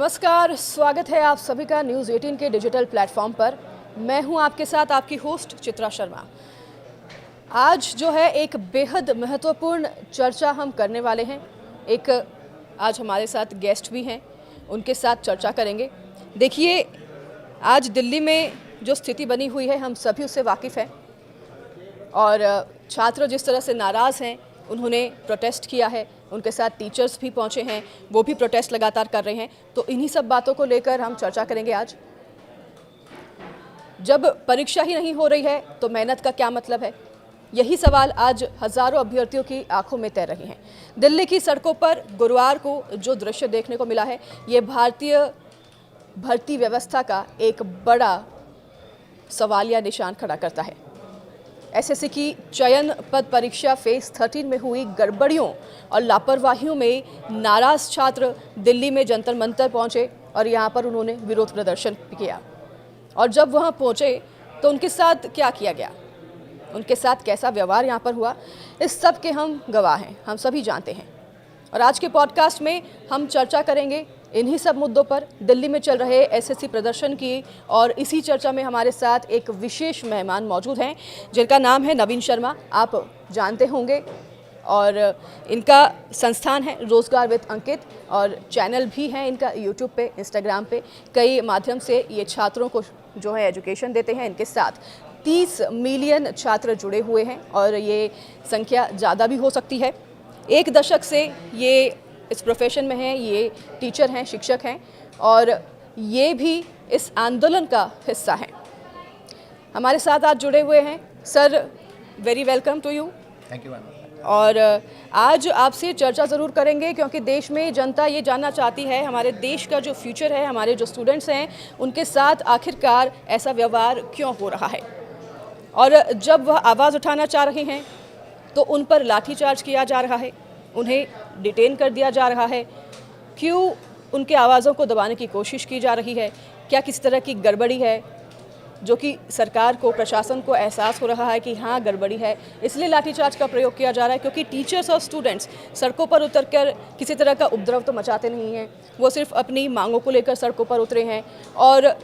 नमस्कार, स्वागत है आप सभी का न्यूज़ 18 के डिजिटल प्लेटफॉर्म पर। मैं हूं आपके साथ आपकी होस्ट चित्रा शर्मा। आज जो है एक बेहद महत्वपूर्ण चर्चा हम करने वाले हैं। एक आज हमारे साथ गेस्ट भी हैं, उनके साथ चर्चा करेंगे। देखिए, आज दिल्ली में जो स्थिति बनी हुई है हम सभी उससे वाकिफ़ हैं और छात्र जिस तरह से नाराज़ हैं, उन्होंने प्रोटेस्ट किया है, उनके साथ टीचर्स भी पहुंचे हैं, वो भी प्रोटेस्ट लगातार कर रहे हैं। तो इन्हीं सब बातों को लेकर हम चर्चा करेंगे आज। जब परीक्षा ही नहीं हो रही है तो मेहनत का क्या मतलब है? यही सवाल आज हज़ारों अभ्यर्थियों की आंखों में तैर रहे हैं। दिल्ली की सड़कों पर गुरुवार को जो दृश्य देखने को मिला है, ये भारतीय भर्ती व्यवस्था का एक बड़ा सवालिया निशान खड़ा करता है। एसएससी की चयन पद परीक्षा फेज 13 में हुई गड़बड़ियों और लापरवाहियों में नाराज छात्र दिल्ली में जंतर मंतर पहुंचे और यहां पर उन्होंने विरोध प्रदर्शन किया। और जब वहां पहुंचे तो उनके साथ क्या किया गया, उनके साथ कैसा व्यवहार यहां पर हुआ, इस सब के हम गवाह हैं, हम सभी जानते हैं। और आज के पॉडकास्ट में हम चर्चा करेंगे इन्हीं सब मुद्दों पर, दिल्ली में चल रहे एसएससी प्रदर्शन की। और इसी चर्चा में हमारे साथ एक विशेष मेहमान मौजूद हैं जिनका नाम है नवीन शर्मा। आप जानते होंगे और इनका संस्थान है रोजगार विद अंकित और चैनल भी है इनका यूट्यूब पे, इंस्टाग्राम पे। कई माध्यम से ये छात्रों को जो है एजुकेशन देते हैं। इनके साथ 30 मिलियन छात्र जुड़े हुए हैं और ये संख्या ज़्यादा भी हो सकती है। एक दशक से ये इस प्रोफेशन में हैं, ये टीचर हैं, शिक्षक हैं और ये भी इस आंदोलन का हिस्सा हैं। हमारे साथ आज जुड़े हुए हैं। Sir, very welcome to you. Thank you ma'am. और आज आपसे चर्चा ज़रूर करेंगे क्योंकि देश में जनता ये जानना चाहती है, हमारे देश का जो फ्यूचर है, हमारे जो स्टूडेंट्स हैं, उनके साथ आखिरकार ऐसा व्यवहार क्यों हो रहा है। और जब वह आवाज़ उठाना चाह रहे हैं तो उन पर लाठीचार्ज किया जा रहा है, उन्हें डिटेन कर दिया जा रहा है। क्यों उनके आवाज़ों को दबाने की कोशिश की जा रही है? क्या किसी तरह की गड़बड़ी है जो कि सरकार को, प्रशासन को एहसास हो रहा है कि हाँ गड़बड़ी है, इसलिए लाठीचार्ज का प्रयोग किया जा रहा है? क्योंकि टीचर्स और स्टूडेंट्स सड़कों पर उतरकर किसी तरह का उपद्रव तो मचाते नहीं हैं, वो सिर्फ अपनी मांगों को लेकर सड़कों पर उतरे हैं। और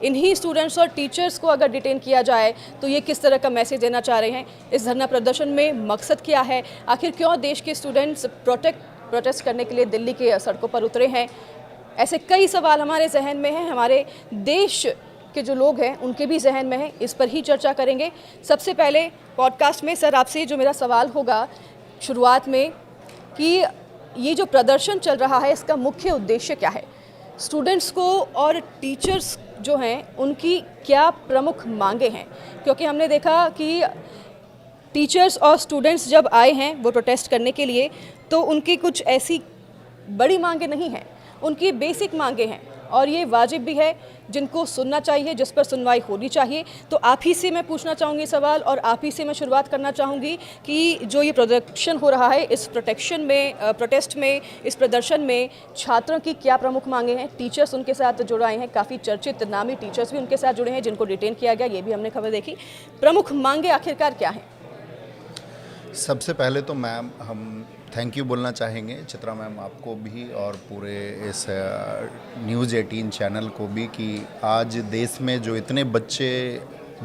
इन्हीं स्टूडेंट्स और टीचर्स को अगर डिटेन किया जाए तो ये किस तरह का मैसेज देना चाह रहे हैं? इस धरना प्रदर्शन में मकसद क्या है? आखिर क्यों देश के स्टूडेंट्स प्रोटेस्ट करने के लिए दिल्ली के सड़कों पर उतरे हैं? ऐसे कई सवाल हमारे जहन में हैं, हमारे देश के जो लोग हैं उनके भी जहन में हैं। इस पर ही चर्चा करेंगे। सबसे पहले पॉडकास्ट में सर आपसे जो मेरा सवाल होगा शुरुआत में कि ये जो प्रदर्शन चल रहा है इसका मुख्य उद्देश्य क्या है? स्टूडेंट्स को और टीचर्स जो हैं उनकी क्या प्रमुख मांगे हैं? क्योंकि हमने देखा कि टीचर्स और स्टूडेंट्स जब आए हैं वो प्रोटेस्ट करने के लिए तो उनकी कुछ ऐसी बड़ी मांगे नहीं हैं, उनकी बेसिक मांगे हैं और ये वाजिब भी है, जिनको सुनना चाहिए, जिस पर सुनवाई होनी चाहिए। तो आप ही से मैं पूछना चाहूँगी सवाल और आप ही से मैं शुरुआत करना चाहूँगी कि जो ये प्रदर्शन हो रहा है, इस प्रोटेस्ट में, इस प्रदर्शन में छात्रों की क्या प्रमुख मांगे हैं? टीचर्स उनके साथ जुड़े हैं, काफ़ी चर्चित नामी टीचर्स भी उनके साथ जुड़े हैं जिनको डिटेन किया गया, ये भी हमने खबर देखी। प्रमुख मांगे आखिरकार क्या हैं? सबसे पहले तो मैम हम थैंक यू बोलना चाहेंगे चित्रा मैम, आपको भी और पूरे इस न्यूज़ 18 चैनल को भी, कि आज देश में जो इतने बच्चे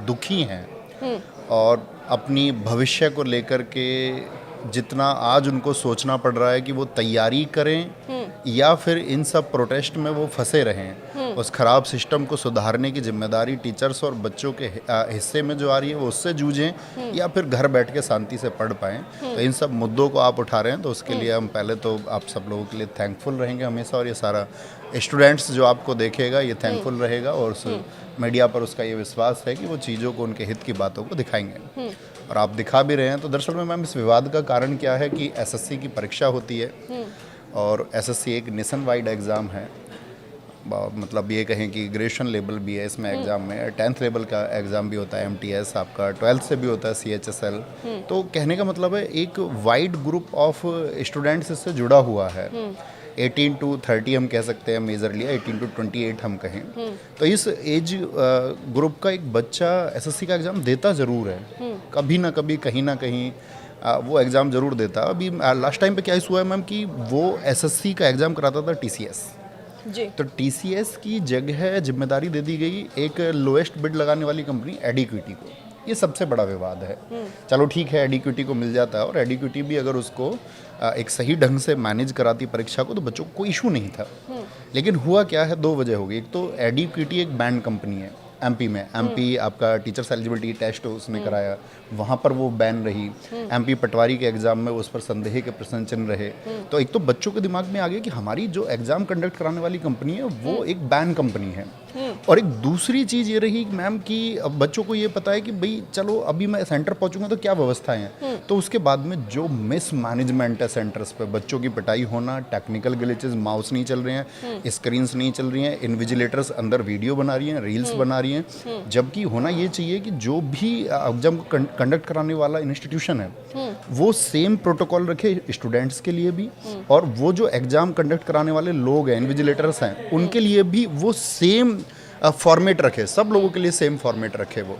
दुखी हैं और अपनी भविष्य को लेकर के जितना आज उनको सोचना पड़ रहा है कि वो तैयारी करें या फिर इन सब प्रोटेस्ट में वो फंसे रहें, उस खराब सिस्टम को सुधारने की जिम्मेदारी टीचर्स और बच्चों के हिस्से में जो आ रही है वो उससे जूझें या फिर घर बैठ के शांति से पढ़ पाएँ। तो इन सब मुद्दों को आप उठा रहे हैं तो उसके लिए हम पहले तो आप सब लोगों के लिए थैंकफुल रहेंगे हमेशा, और ये सारा स्टूडेंट्स जो आपको देखेगा ये थैंकफुल रहेगा और उस मीडिया पर उसका ये विश्वास है कि वो चीज़ों को, उनके हित की बातों को दिखाएंगे और आप दिखा भी रहे हैं। तो दरअसल में मैम इस विवाद का कारण क्या है कि एसएससी की परीक्षा होती है और एसएससी एक नेशन वाइड एग्ज़ाम है, मतलब ये कहें कि ग्रेजुएशन लेवल भी है इसमें एग्ज़ाम में, 10th लेवल का एग्ज़ाम भी होता है, एमटीएस आपका 12th से भी होता है, सीएचएसएल। तो कहने का मतलब है एक वाइड ग्रुप ऑफ स्टूडेंट्स इससे जुड़ा हुआ है। 18 to 30 हम कह सकते हैं मेजरली, 18 to 28 हम कहें। तो इस एज ग्रुप का एक बच्चा एसएससी का एग्ज़ाम देता ज़रूर है, कभी ना कभी कहीं ना कहीं वो एग्ज़ाम ज़रूर देता। अभी लास्ट टाइम पे क्या इशू हुआ है मैम कि वो एसएससी का एग्ज़ाम कराता था टीसीएस, जी। तो टीसीएस की जगह जिम्मेदारी दे दी गई एक लोएस्ट बिड लगाने वाली कंपनी एडिक्विटी को। ये सबसे बड़ा विवाद है। चलो ठीक है, एडिक्विटी को मिल जाता है, और एडिक्विटी भी अगर उसको एक सही ढंग से मैनेज कराती परीक्षा को तो बच्चों को कोई इशू नहीं था। लेकिन हुआ क्या है, दो वजह हो गई। एक तो एडिक्विटी एक बैंड कंपनी है एमपी में। एमपी आपका टीचर्स एलिजिबिलिटी टेस्ट उसने कराया, वहाँ पर वो बैन रही। एमपी पटवारी के एग्जाम में उस पर संदेह के प्रश्न चिन्ह रहे। तो एक तो बच्चों के दिमाग में आ गया कि हमारी जो एग्जाम कंडक्ट कराने वाली कंपनी है वो एक बैन कंपनी है। और एक दूसरी चीज़ ये रही मैम कि अब बच्चों को ये पता है कि भाई चलो अभी मैं सेंटर पहुंचूंगा तो क्या व्यवस्थाएं हैं। तो उसके बाद में जो मिस मैनेजमेंट है सेंटर्स पे, बच्चों की पिटाई होना, टेक्निकल ग्लिचेस, माउस नहीं चल रहे हैं, स्क्रीन्स नहीं चल रही हैं, इन्विजिलेटर्स अंदर वीडियो बना रही हैं, रील्स बना रही हैं। जबकि होना ये चाहिए कि जो भी एग्जाम कंडक्ट कराने वाला इंस्टीट्यूशन है वो सेम प्रोटोकॉल रखे स्टूडेंट्स के लिए भी, और वो जो एग्जाम कंडक्ट कराने वाले लोग हैं, इन्विजिलेटर्स हैं, उनके लिए भी वो सेम फॉर्मेट रखे, सब लोगों के लिए सेम फॉर्मेट रखे। वो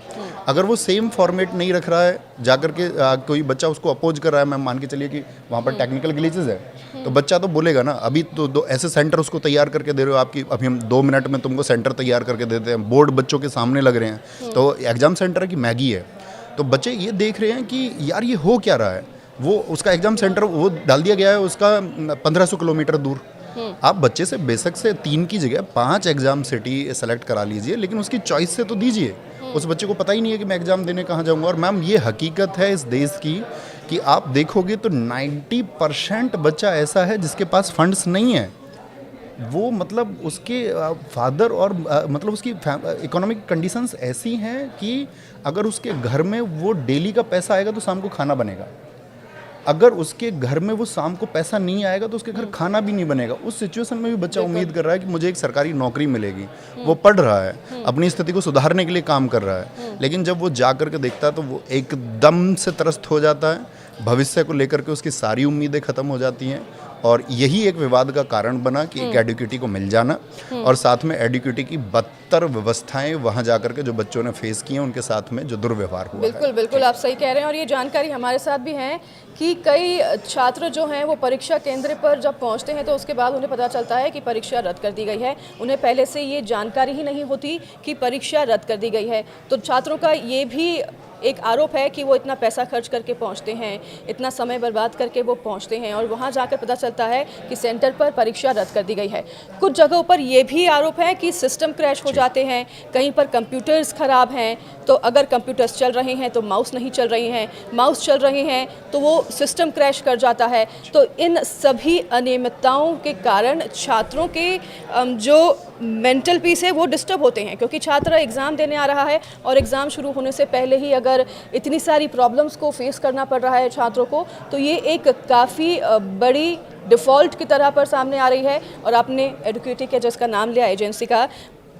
अगर वो सेम फॉर्मेट नहीं रख रहा है, जाकर के कोई बच्चा उसको अपोज कर रहा है, मैं मान के चलिए कि वहाँ पर टेक्निकल ग्लिचेस है, तो बच्चा तो बोलेगा ना, अभी तो दो ऐसे सेंटर उसको तैयार करके दे रहे हो आपकी, अभी हम 2 मिनट में तुमको सेंटर तैयार करके देते हैं, बोर्ड बच्चों के सामने लग रहे हैं, तो एग्जाम सेंटर की मैगी है। तो बच्चे ये देख रहे हैं कि यार ये हो क्या रहा है। वो उसका एग्जाम सेंटर वो डाल दिया गया है उसका 1500 किलोमीटर दूर। आप बच्चे से बेशक से 3 की जगह 5 एग्जाम सिटी सेलेक्ट करा लीजिए, लेकिन उसकी चॉइस से तो दीजिए। उस बच्चे को पता ही नहीं है कि मैं एग्जाम देने कहाँ जाऊँगा। और मैम ये हकीकत है इस देश की कि आप देखोगे तो 90% बच्चा ऐसा है जिसके पास फंड्स नहीं है। वो मतलब उसके फादर और मतलब उसकी इकोनॉमिक कंडीशंस ऐसी हैं कि अगर उसके घर में वो डेली का पैसा आएगा तो शाम को खाना बनेगा, अगर उसके घर में वो शाम को पैसा नहीं आएगा तो उसके घर खाना भी नहीं बनेगा। उस सिचुएशन में भी बच्चा उम्मीद कर रहा है कि मुझे एक सरकारी नौकरी मिलेगी। वो पढ़ रहा है, अपनी स्थिति को सुधारने के लिए काम कर रहा है, लेकिन जब वो जा करके देखता है तो वो एकदम से त्रस्त हो जाता है। भविष्य को लेकर के उसकी सारी उम्मीदें खत्म हो जाती हैं, और यही एक विवाद का कारण बना कि एक एडिक्विटी को मिल जाना, और साथ में एडिक्विटी की बदतर व्यवस्थाएं वहां जाकर के जो बच्चों ने फेस की हैं उनके साथ में जो दुर्व्यवहार हुआ है। बिल्कुल बिल्कुल आप सही कह रहे हैं। और ये जानकारी हमारे साथ भी है कि कई छात्र जो हैं वो परीक्षा केंद्र पर जब पहुंचते हैं तो उसके बाद उन्हें पता चलता है कि परीक्षा रद्द कर दी गई है। उन्हें पहले से ये जानकारी ही नहीं होती कि परीक्षा रद्द कर दी गई है। तो छात्रों का ये भी एक आरोप है कि वो इतना पैसा खर्च करके पहुंचते हैं, इतना समय बर्बाद करके वो पहुंचते हैं, और वहां जाकर पता चलता है कि सेंटर पर परीक्षा रद्द कर दी गई है। कुछ जगहों पर ये भी आरोप है कि सिस्टम क्रैश हो जाते हैं, कहीं पर कंप्यूटर्स ख़राब हैं, तो अगर कंप्यूटर्स चल रहे हैं तो माउस नहीं चल रहे हैं, माउस चल रहे हैं तो वो सिस्टम क्रैश कर जाता है। तो इन सभी अनियमितताओं के कारण छात्रों के जो मेंटल पीस है वो डिस्टर्ब होते हैं, क्योंकि छात्र एग्ज़ाम देने आ रहा है और एग्ज़ाम शुरू होने से पहले ही अगर इतनी सारी प्रॉब्लम्स को फेस करना पड़ रहा है छात्रों को, तो ये एक काफ़ी बड़ी डिफ़ॉल्ट की तरह पर सामने आ रही है। और आपने एडुकेटी के जिसका नाम लिया एजेंसी का,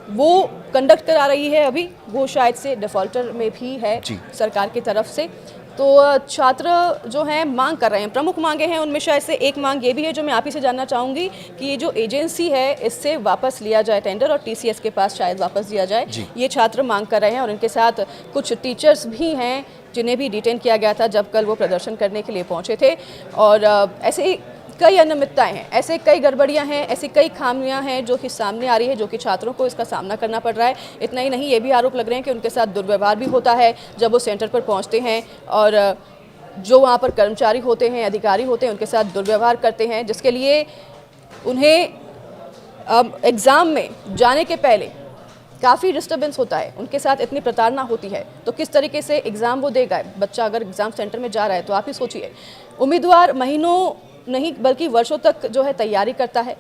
वो कंडक्ट करा रही है अभी, वो शायद से डिफ़ॉल्टर में भी है सरकार की तरफ से। तो छात्र जो हैं मांग कर रहे हैं, प्रमुख मांगे हैं, उनमें शायद से एक मांग ये भी है जो मैं आप ही से जानना चाहूँगी कि ये जो एजेंसी है इससे वापस लिया जाए टेंडर और टीसीएस के पास शायद वापस दिया जाए। ये छात्र मांग कर रहे हैं, और इनके साथ कुछ टीचर्स भी हैं जिन्हें भी डिटेन किया गया था जब कल वो प्रदर्शन करने के लिए पहुँचे थे। और ऐसे कई अनियमितताएं हैं, ऐसे कई गड़बड़ियां हैं, ऐसी कई खामियां हैं जो कि सामने आ रही है, जो कि छात्रों को इसका सामना करना पड़ रहा है। इतना ही नहीं, ये भी आरोप लग रहे हैं कि उनके साथ दुर्व्यवहार भी होता है जब वो सेंटर पर पहुंचते हैं, और जो वहां पर कर्मचारी होते हैं, अधिकारी होते हैं, उनके साथ दुर्व्यवहार करते हैं, जिसके लिए उन्हें एग्ज़ाम में जाने के पहले काफ़ी डिस्टर्बेंस होता है, उनके साथ इतनी प्रताड़ना होती है। तो किस तरीके से एग्ज़ाम वो देगा बच्चा अगर एग्ज़ाम सेंटर में जा रहा है? तो आप ही सोचिए, उम्मीदवार महीनों नहीं बल्कि वर्षों तक जो है तैयारी करता है।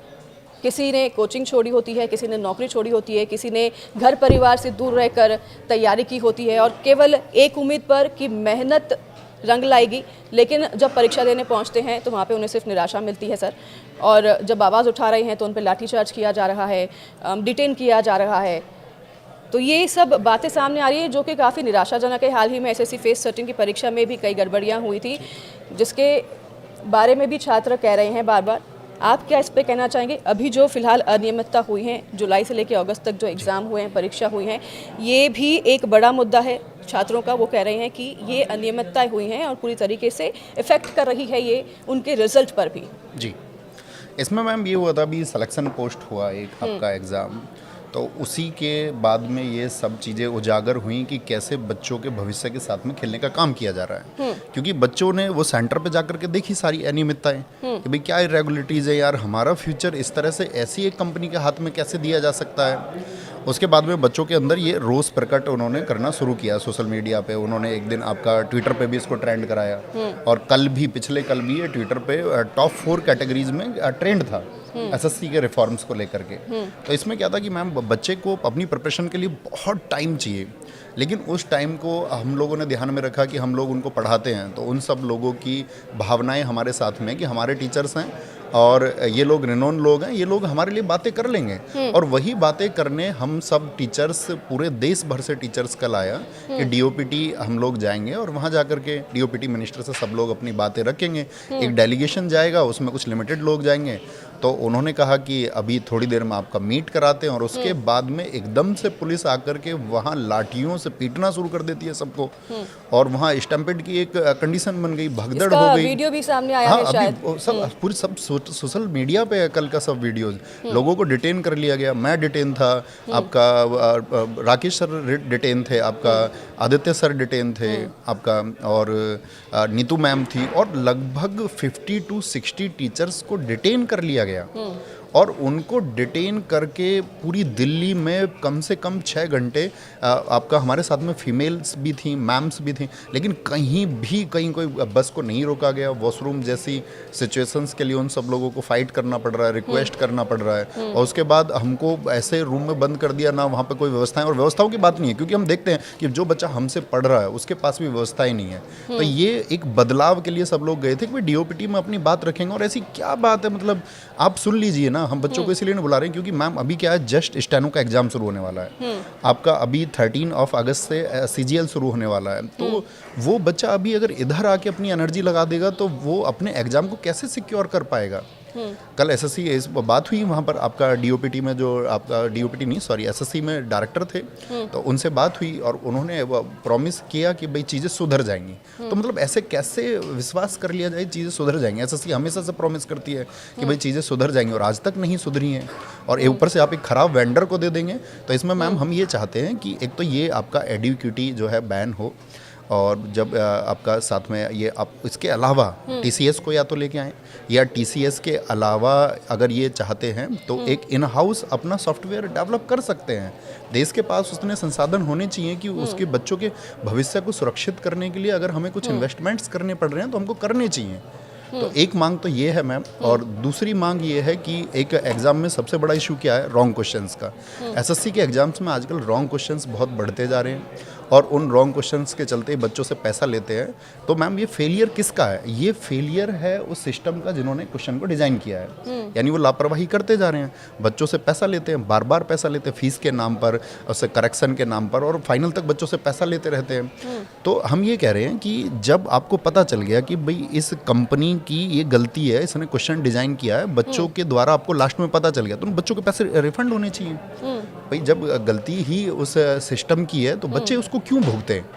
किसी ने कोचिंग छोड़ी होती है, किसी ने नौकरी छोड़ी होती है, किसी ने घर परिवार से दूर रहकर तैयारी की होती है, और केवल एक उम्मीद पर कि मेहनत रंग लाएगी। लेकिन जब परीक्षा देने पहुंचते हैं तो वहाँ पे उन्हें सिर्फ निराशा मिलती है सर। और जब आवाज़ उठा रहे हैं तो उन पर लाठीचार्ज किया जा रहा है, डिटेन किया जा रहा है। तो ये सब बातें सामने आ रही है जो कि काफ़ी निराशाजनक है। हाल ही में एसएससी फेस 13 की परीक्षा में भी कई गड़बड़ियाँ हुई थी, जिसके बारे में भी छात्र कह रहे हैं बार बार। आप क्या इस पे कहना चाहेंगे? अभी जो फिलहाल अनियमितता हुई हैं, जुलाई से लेकर अगस्त तक जो एग्ज़ाम हुए हैं, परीक्षा हुई हैं, ये भी एक बड़ा मुद्दा है छात्रों का। वो कह रहे हैं कि ये अनियमितताएं हुई हैं और पूरी तरीके से इफ़ेक्ट कर रही है ये उनके रिजल्ट पर भी। जी, इसमें मैम ये हुआ था, अभी सिलेक्शन पोस्ट हुआ एक आपका एग्ज़ाम, तो उसी के बाद में ये सब चीज़ें उजागर हुई कि कैसे बच्चों के भविष्य के साथ में खेलने का काम किया जा रहा है। क्योंकि बच्चों ने वो सेंटर पे जाकर के देखी सारी अनियमितताएं कि भाई क्या इरेगुलरिटीज़ है यार, हमारा फ्यूचर इस तरह से ऐसी एक कंपनी के हाथ में कैसे दिया जा सकता है। उसके बाद में बच्चों के अंदर ये रोष प्रकट उन्होंने करना शुरू किया सोशल मीडिया पे। उन्होंने एक दिन आपका ट्विटर पे भी इसको ट्रेंड कराया, और कल भी, पिछले कल भी ये ट्विटर पे टॉप 4 कैटेगरीज में ट्रेंड था एसएससी के रिफॉर्म्स को लेकर के। तो इसमें क्या था कि मैम बच्चे को अपनी प्रिपरेशन के लिए बहुत टाइम चाहिए, लेकिन उस टाइम को हम लोगों ने ध्यान में रखा कि हम लोग उनको पढ़ाते हैं तो उन सब लोगों की भावनाएं हमारे साथ में कि हमारे टीचर्स हैं और ये लोग रिनोन लोग हैं, ये लोग हमारे लिए बातें कर लेंगे। और वही बातें करने हम सब टीचर्स, पूरे देश भर से टीचर्स कल आया कि डीओपीटी हम लोग जाएंगे और वहाँ जाकर के डीओपीटी मिनिस्टर से सब लोग अपनी बातें रखेंगे। एक डेलीगेशन जाएगा, उसमें कुछ लिमिटेड लोग जाएंगे। तो उन्होंने कहा कि अभी थोड़ी देर में आपका मीट कराते हैं, और उसके बाद में एकदम से पुलिस आकर के वहाँ लाठियों से पीटना शुरू कर देती है सबको, और वहाँ स्टैम्पेड की एक कंडीशन बन गई, भगदड़ हो गई। वीडियो भी सामने आया हाँ, है शायद। अभी सब पूरी सब सोशल मीडिया पे है कल का सब वीडियोज। लोगों को डिटेन कर लिया गया, मैं डिटेन था, आपका राकेश सर डिटेन थे, आपका आदित्य सर डिटेन थे आपका, और नीतू मैम थी, और लगभग 50 to 60 टीचर्स को डिटेन कर लिया गया। और उनको डिटेन करके पूरी दिल्ली में कम से कम 6 घंटे आपका, हमारे साथ में फीमेल्स भी थी, मैम्स भी थी, लेकिन कहीं कोई बस को नहीं रोका गया। वॉशरूम जैसी सिचुएशंस के लिए उन सब लोगों को फाइट करना पड़ रहा है, रिक्वेस्ट करना पड़ रहा है, और उसके बाद हमको ऐसे रूम में बंद कर दिया, ना वहाँ पे कोई व्यवस्थाएं। और व्यवस्थाओं की बात नहीं है, क्योंकि हम देखते हैं कि जो बच्चा हमसे पढ़ रहा है उसके पास भी व्यवस्थाएं नहीं है। तो ये एक बदलाव के लिए सब लोग गए थे कि भाई डीओपीटी में अपनी बात रखेंगे। और ऐसी क्या बात है, मतलब आप सुन लीजिए ना, हम बच्चों को इसलिए नहीं बुला रहे हैं क्योंकि मैम अभी क्या है, जस्ट स्टेनो का एग्जाम शुरू होने वाला है आपका, अभी 13 अगस्त से सीजीएल शुरू होने वाला है। तो वो बच्चा अभी अगर इधर आके अपनी एनर्जी लगा देगा तो वो अपने एग्जाम को कैसे सिक्योर कर पाएगा। कल एसएससी इस बात हुई वहाँ पर, आपका डीओपीटी में जो आपका डीओपीटी नहीं सॉरी एसएससी में डायरेक्टर थे, तो उनसे बात हुई और उन्होंने प्रॉमिस किया कि भाई चीज़ें सुधर जाएंगी। तो मतलब ऐसे कैसे विश्वास कर लिया जाए चीज़ें सुधर जाएंगी। एसएससी हमेशा से प्रॉमिस करती है कि भाई चीज़ें सुधर जाएंगी, और आज तक नहीं सुधरी हैं, और ऊपर से आप एक खराब वेंडर को दे देंगे। तो इसमें मैम हम ये चाहते हैं कि एक तो ये आपका एडुक्यूटी जो है बैन हो, और जब आपका साथ में ये आप इसके अलावा टीसीएस को या तो लेके आएँ, या टीसीएस के अलावा अगर ये चाहते हैं तो एक इन हाउस अपना सॉफ्टवेयर डेवलप कर सकते हैं। देश के पास उतने संसाधन होने चाहिए कि उसके बच्चों के भविष्य को सुरक्षित करने के लिए अगर हमें कुछ इन्वेस्टमेंट्स करने पड़ रहे हैं तो हमको करने चाहिए। तो एक मांग तो ये है मैम, और दूसरी मांग ये है कि एक एग्ज़ाम में सबसे बड़ा इशू क्या है, रॉन्ग क्वेश्चंस का। एसएससी के एग्जाम्स में आजकल रॉन्ग क्वेश्चंस बहुत बढ़ते जा रहे हैं, और उन रॉन्ग क्वेश्चंस के चलते बच्चों से पैसा लेते हैं। तो मैम ये फेलियर किसका है? ये फेलियर है उस सिस्टम का जिन्होंने क्वेश्चन को डिज़ाइन किया है। यानी वो लापरवाही करते जा रहे हैं, बच्चों से पैसा लेते हैं, बार बार पैसा लेते हैं, फीस के नाम पर, उससे करेक्शन के नाम पर, और फाइनल तक बच्चों से पैसा लेते रहते हैं। तो हम ये कह रहे हैं कि जब आपको पता चल गया कि भाई इस कंपनी की ये गलती है, इसने क्वेश्चन डिज़ाइन किया है, बच्चों के द्वारा आपको लास्ट में पता चल गया, तो बच्चों के पैसे रिफंड होने चाहिए। भाई जब गलती ही उस सिस्टम की है तो बच्चे उसको क्यों भुगते हैं?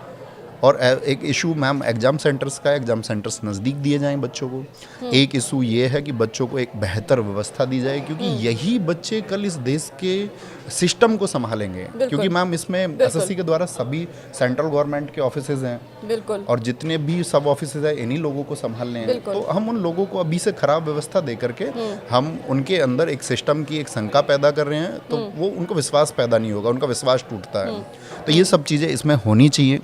और एक इशू मैम एग्ज़ाम सेंटर्स का है, एग्ज़ाम सेंटर्स नज़दीक दिए जाएं बच्चों को। एक इशू ये है कि बच्चों को एक बेहतर व्यवस्था दी जाए, क्योंकि यही बच्चे कल इस देश के सिस्टम को संभालेंगे। क्योंकि मैम इसमें एसएससी के द्वारा सभी सेंट्रल गवर्नमेंट के ऑफिसेज हैं, बिल्कुल, और जितने भी सब ऑफिसेज हैं इन्हीं लोगों को संभालने हैं। तो हम उन लोगों को अभी से खराब व्यवस्था दे करके हम उनके अंदर एक सिस्टम की एक शंका पैदा कर रहे हैं, तो वो उनको विश्वास पैदा नहीं होगा, उनका विश्वास टूटता है। तो ये सब चीज़ें इसमें होनी चाहिए।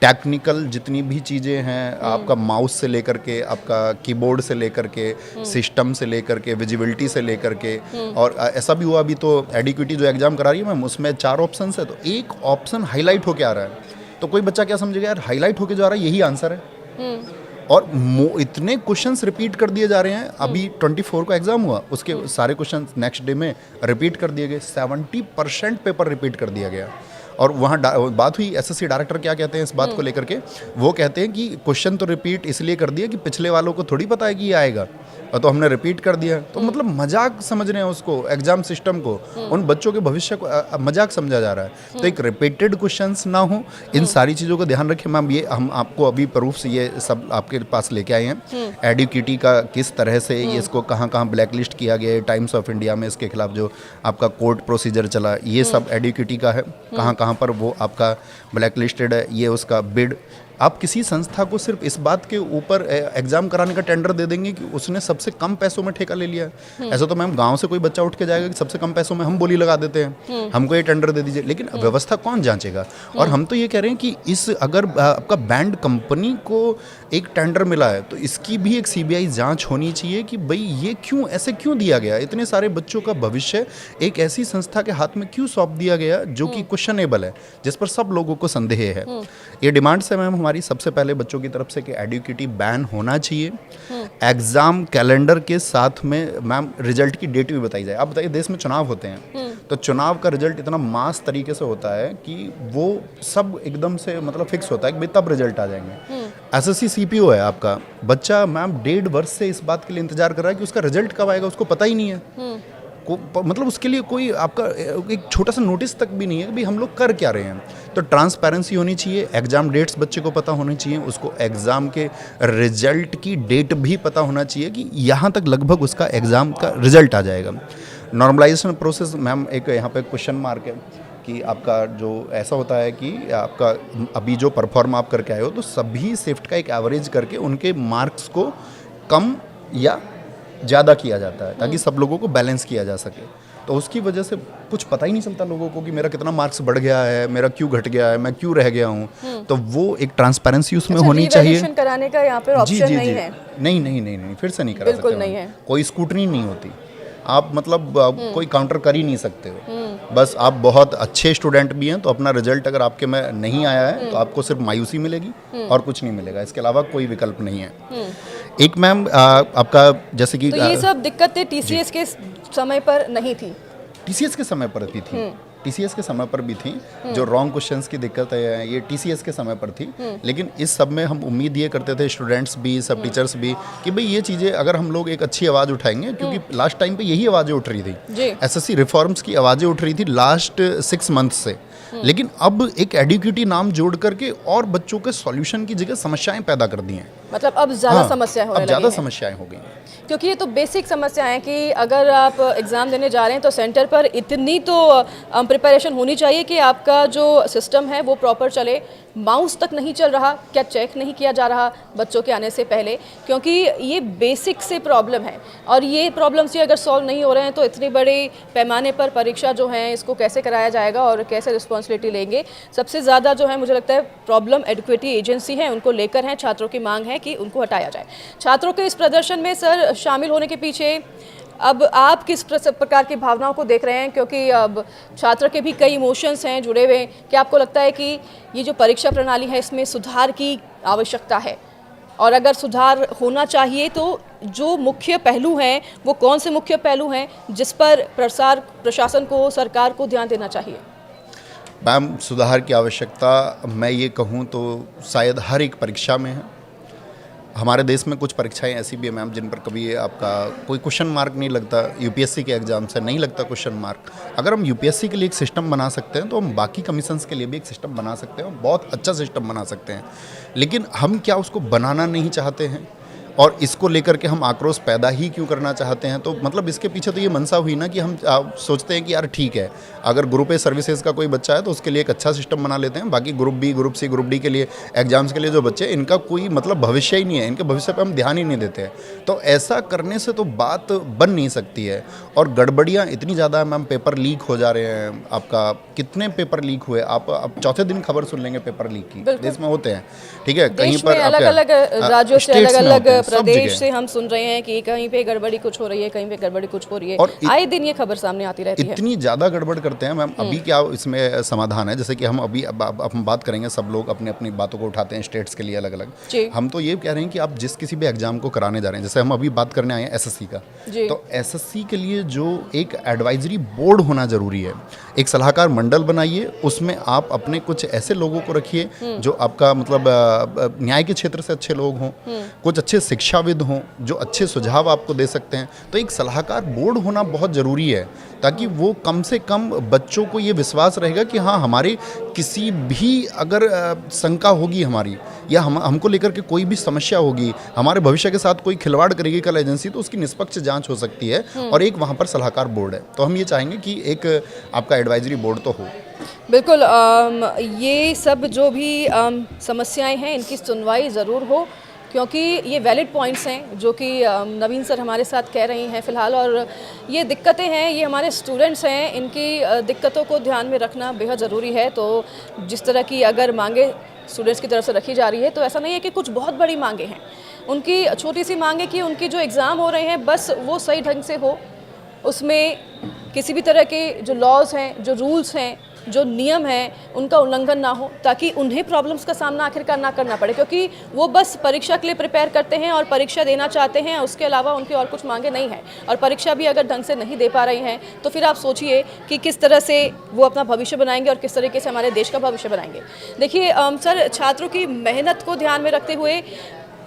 टेक्निकल जितनी भी चीज़ें हैं, आपका माउस से लेकर के, आपका कीबोर्ड से लेकर के, सिस्टम से लेकर के, विजिबिलिटी से लेकर के, और ऐसा भी हुआ अभी तो एडिक्विटी जो एग्ज़ाम करा रही है मैम, उसमें 4 ऑप्शन है, तो एक ऑप्शन हाईलाइट होके आ रहा है। तो कोई बच्चा क्या समझेगा, यार हाईलाइट होके जा रहा है यही आंसर है। और इतने क्वेश्चंस रिपीट कर दिए जा रहे हैं। अभी 24 को एग्ज़ाम हुआ, उसके सारे क्वेश्चंस नेक्स्ट डे में रिपीट कर दिए गए, 70% पेपर रिपीट कर दिया गया। और वहाँ बात हुई एसएससी डायरेक्टर क्या कहते हैं इस बात को लेकर के, वो कहते हैं कि क्वेश्चन तो रिपीट इसलिए कर दिया कि पिछले वालों को थोड़ी पता है कि ये आएगा, और तो हमने रिपीट कर दिया। तो मतलब मजाक समझ रहे हैं उसको, एग्जाम सिस्टम को, उन बच्चों के भविष्य को मजाक समझा जा रहा है। तो एक रिपीटेड क्वेश्चंस ना हो, इन सारी चीज़ों को ध्यान रखें मैम। ये हम आपको अभी प्रूफ से ये सब आपके पास लेके आए हैं। एडुकेटी का किस तरह से ये इसको कहाँ कहाँ ब्लैक लिस्ट किया गया है, टाइम्स ऑफ इंडिया में इसके खिलाफ जो आपका कोर्ट प्रोसीजर चला, ये सब एडुकेटी का है, कहाँ कहाँ पर वो आपका ब्लैक लिस्टेड है, ये उसका बिड। आप किसी संस्था को सिर्फ इस बात के ऊपर एग्जाम कराने का टेंडर दे देंगे कि उसने सबसे कम पैसों में ठेका ले लिया है। ऐसा तो मैम गांव से कोई बच्चा उठ के जाएगा कि सबसे कम पैसों में हम बोली लगा देते हैं, हमको ये टेंडर दे दीजिए, लेकिन व्यवस्था कौन जांचेगा। और हम तो ये कह रहे हैं कि इस अगर आपका बैंड कंपनी को एक टेंडर मिला है तो इसकी भी एक सीबीआई जांच होनी चाहिए कि भाई ये क्यों ऐसे क्यों दिया गया, इतने सारे बच्चों का भविष्य एक ऐसी संस्था के हाथ में क्यों सौंप दिया गया जो कि क्वेश्चनेबल है, जिस पर सब लोगों को संदेह है। ये डिमांड्स है मैम हमारी सबसे पहले बच्चों की तरफ से कि एडुकेटी बैन होना चाहिए। एग्जाम कैलेंडर के साथ में मैम रिजल्ट की डेट भी बताई जाए। आप बताइए, देश में चुनाव होते हैं तो चुनाव का रिजल्ट इतना मास तरीके से होता है कि वो सब एकदम से मतलब फिक्स होता है कि भाई तब रिजल्ट आ जाएंगे। एसएससी सीपीओ है आपका बच्चा मैम 1.5 वर्ष से इस बात के लिए इंतजार कर रहा है कि उसका रिजल्ट कब आएगा, उसको पता ही नहीं है। मतलब उसके लिए कोई आपका एक छोटा सा नोटिस तक भी नहीं है कि भाई हम लोग कर क्या रहे हैं। तो ट्रांसपेरेंसी होनी चाहिए, एग्जाम डेट्स बच्चे को पता होनी चाहिए, उसको एग्जाम के रिजल्ट की डेट भी पता होना चाहिए कि यहाँ तक लगभग उसका एग्जाम का रिजल्ट आ जाएगा। नॉर्मलाइजेशन प्रोसेस मैम एक यहाँ पे क्वेश्चन मार्क है कि आपका जो ऐसा होता है कि आपका अभी जो परफॉर्म आप करके आए हो तो सभी शिफ्ट का एक एवरेज करके उनके मार्क्स को कम या ज़्यादा किया जाता है ताकि सब लोगों को बैलेंस किया जा सके। तो उसकी वजह से कुछ पता ही नहीं चलता लोगों को कि मेरा कितना मार्क्स बढ़ गया है, मेरा क्यों घट गया है, मैं क्यों रह गया हूँ। तो वो एक ट्रांसपेरेंसी उसमें होनी चाहिए। कराने का यहाँ पे ऑप्शन नहीं है। नहीं, फिर से नहीं करा सकते। बिल्कुल नहीं है। कोई स्कूटनी नहीं होती, आप मतलब कोई काउंटर कर ही नहीं सकते हो। बस आप बहुत अच्छे स्टूडेंट भी हैं तो अपना रिजल्ट अगर आपके में नहीं आया है तो आपको सिर्फ मायूसी मिलेगी और कुछ नहीं मिलेगा, इसके अलावा कोई विकल्प नहीं है। एक मैम आपका जैसे कि तो ये सब दिक्कतें टीसीएस के समय पर नहीं थी। टीसीएस के समय पर भी थी, टीसीएस के समय पर भी थी। जो रॉन्ग क्वेश्चंस की दिक्कत है ये टीसीएस के समय पर थी। लेकिन इस सब में हम उम्मीद ये करते थे, स्टूडेंट्स भी, सब टीचर्स भी, कि भाई ये चीज़ें अगर हम लोग एक अच्छी आवाज़ उठाएंगे, क्योंकि लास्ट टाइम पे यही आवाज़ें उठ रही थी, एसएससी रिफॉर्म्स की आवाज़ें उठ रही थी लास्ट 6 मंथ से। लेकिन अब एक एडुकेटी नाम जोड़ करके और बच्चों के सॉल्यूशन की जगह समस्याएं पैदा कर दी हैं। मतलब अब ज़्यादा समस्याएं होने लगी हैं। ज़्यादा समस्याएं हो गई हैं, क्योंकि ये तो बेसिक समस्याएं हैं कि अगर आप एग्ज़ाम देने जा रहे हैं तो सेंटर पर इतनी तो प्रिपरेशन होनी चाहिए कि आपका जो सिस्टम है वो प्रॉपर चले। माउस तक नहीं चल रहा, क्या चेक नहीं किया जा रहा बच्चों के आने से पहले, क्योंकि ये बेसिक से प्रॉब्लम है। और ये प्रॉब्लम्स ही अगर सॉल्व नहीं हो रहे हैं तो इतनी बड़े पैमाने पर परीक्षा जो है इसको कैसे कराया जाएगा और कैसे रिस्पॉन्सिबिलिटी लेंगे। सबसे ज़्यादा जो है मुझे लगता है प्रॉब्लम एडुकेटी एजेंसी है, उनको लेकर है। छात्रों की मांग है कि उनको हटाया जाए। छात्रों के इस प्रदर्शन में सर शामिल होने के पीछे अब आप किस प्रकार की भावनाओं को देख रहे हैं, क्योंकि अब छात्र के भी कई इमोशंस हैं जुड़े हुए। क्या आपको लगता है कि ये जो परीक्षा प्रणाली है इसमें सुधार की आवश्यकता है, और अगर सुधार होना चाहिए तो जो मुख्य पहलू हैं वो कौन से मुख्य पहलू हैं जिस पर प्रशासन को, सरकार को ध्यान देना चाहिए? मैम, सुधार की आवश्यकता मैं ये कहूँ तो शायद हर एक परीक्षा में है। हमारे देश में कुछ परीक्षाएं ऐसी भी है मैम जिन पर कभी आपका कोई क्वेश्चन मार्क नहीं लगता। यूपीएससी के एग्जाम से नहीं लगता क्वेश्चन मार्क। अगर हम यूपीएससी के लिए एक सिस्टम बना सकते हैं तो हम बाकी कमीशंस के लिए भी एक सिस्टम बना सकते हैं, बहुत अच्छा सिस्टम बना सकते हैं। लेकिन हम क्या उसको बनाना नहीं चाहते हैं, और इसको लेकर के हम आक्रोश पैदा ही क्यों करना चाहते हैं? तो मतलब इसके पीछे तो ये मनसा हुई ना कि हम सोचते हैं कि यार ठीक है, अगर ग्रुप ए सर्विसेज का कोई बच्चा है तो उसके लिए एक अच्छा सिस्टम बना लेते हैं, बाकी group B, group C, group D के लिए एग्जाम्स के लिए जो बच्चे, इनका कोई मतलब भविष्य ही नहीं है, इनके भविष्य पर हम ध्यान ही नहीं देते हैं। तो ऐसा करने से तो बात बन नहीं सकती है। और गड़बड़ियाँ इतनी ज़्यादा है मैम, पेपर लीक हो जा रहे हैं। आपका कितने पेपर लीक हुए, आप चौथे दिन खबर सुन लेंगे पेपर लीक की, देश में होते हैं। ठीक है, कहीं पर अलग अलग राज्यों से अलग अलग प्रदेश से हम सुन रहे हैं कि कहीं पे गड़बड़ी कुछ हो रही है, कहीं पे गड़बड़ी कुछ हो रही है, और आए दिन ये खबर सामने आती रहती है। इतनी ज़्यादा गड़बड़ करते हैं मैम। अभी क्या इसमें समाधान है? जैसे कि हम अभी अब हम बात करेंगे, सब लोग अपनी अपनी बातों को उठाते हैं स्टेट्स के लिए अलग अलग। जी। हम तो ये कह रहे हैं कि आप जिस किसी भी एग्जाम को कराने जा रहे हैं, जैसे हम अभी बात करने आए हैं एसएससी का, जी। तो एसएससी के लिए जो एक एडवाइजरी बोर्ड होना जरूरी है, एक सलाहकार मंडल बनाइए, उसमें आप अपने कुछ ऐसे लोगों को रखिए जो आपका मतलब न्याय के क्षेत्र से अच्छे लोग हों, कुछ अच्छे शिक्षाविद हों जो अच्छे सुझाव आपको दे सकते हैं। तो एक सलाहकार बोर्ड होना बहुत ज़रूरी है, ताकि वो कम से कम बच्चों को ये विश्वास रहेगा कि हाँ, हमारे किसी भी अगर शंका होगी हमारी, या हमको लेकर के कोई भी समस्या होगी, हमारे भविष्य के साथ कोई खिलवाड़ करेगी कल एजेंसी, तो उसकी निष्पक्ष जांच हो सकती है। और एक वहाँ पर सलाहकार बोर्ड है, तो हम ये चाहेंगे कि एक आपका एडवाइजरी बोर्ड तो हो। बिल्कुल। ये सब जो भी समस्याएं हैं, इनकी सुनवाई ज़रूर हो, क्योंकि ये वैलिड पॉइंट्स हैं जो कि नवीन सर हमारे साथ कह रही हैं फ़िलहाल। और ये दिक्कतें हैं, ये हमारे स्टूडेंट्स हैं, इनकी दिक्कतों को ध्यान में रखना बेहद ज़रूरी है। तो जिस तरह की अगर मांगे स्टूडेंट्स की तरफ से रखी जा रही है, तो ऐसा नहीं है कि कुछ बहुत बड़ी मांगे हैं। उनकी छोटी सी मांग है कि उनके जो एग्ज़ाम हो रहे हैं बस वो सही ढंग से हो, उसमें किसी भी तरह के जो लॉज हैं, जो रूल्स हैं, जो नियम हैं, उनका उल्लंघन ना हो, ताकि उन्हें प्रॉब्लम्स का सामना आखिरकार ना करना पड़े। क्योंकि वो बस परीक्षा के लिए प्रिपेयर करते हैं और परीक्षा देना चाहते हैं, उसके अलावा उनकी और कुछ मांगे नहीं हैं। और परीक्षा भी अगर ढंग से नहीं दे पा रही हैं, तो फिर आप सोचिए कि किस तरह से वो अपना भविष्य बनाएंगे और किस तरीके से हमारे देश का भविष्य बनाएंगे। देखिए सर, छात्रों की मेहनत को ध्यान में रखते हुए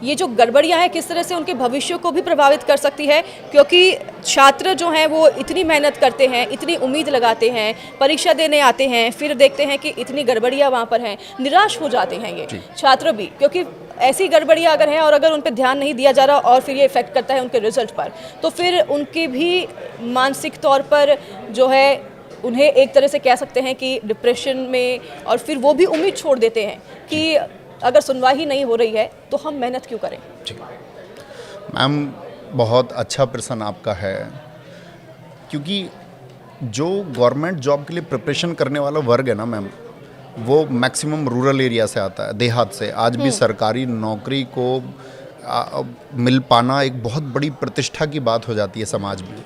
ये जो गड़बड़ियां हैं किस तरह से उनके भविष्य को भी प्रभावित कर सकती है, क्योंकि छात्र जो हैं वो इतनी मेहनत करते हैं, इतनी उम्मीद लगाते हैं, परीक्षा देने आते हैं, फिर देखते हैं कि इतनी गड़बड़ियां वहाँ पर हैं, निराश हो जाते हैं ये छात्र भी, क्योंकि ऐसी गड़बड़ियां अगर हैं और अगर उन पर ध्यान नहीं दिया जा रहा और फिर ये इफेक्ट करता है उनके रिजल्ट पर, तो फिर उनकी भी मानसिक तौर पर जो है उन्हें एक तरह से कह सकते हैं कि डिप्रेशन में, और फिर वो भी उम्मीद छोड़ देते हैं कि अगर सुनवाई ही नहीं हो रही है तो हम मेहनत क्यों करें। मैम, बहुत अच्छा प्रश्न आपका है, क्योंकि जो गवर्नमेंट जॉब के लिए प्रिपरेशन करने वाला वर्ग है ना मैम, वो मैक्सिमम रूरल एरिया से आता है, देहात से। आज भी सरकारी नौकरी को मिल पाना एक बहुत बड़ी प्रतिष्ठा की बात हो जाती है समाज में।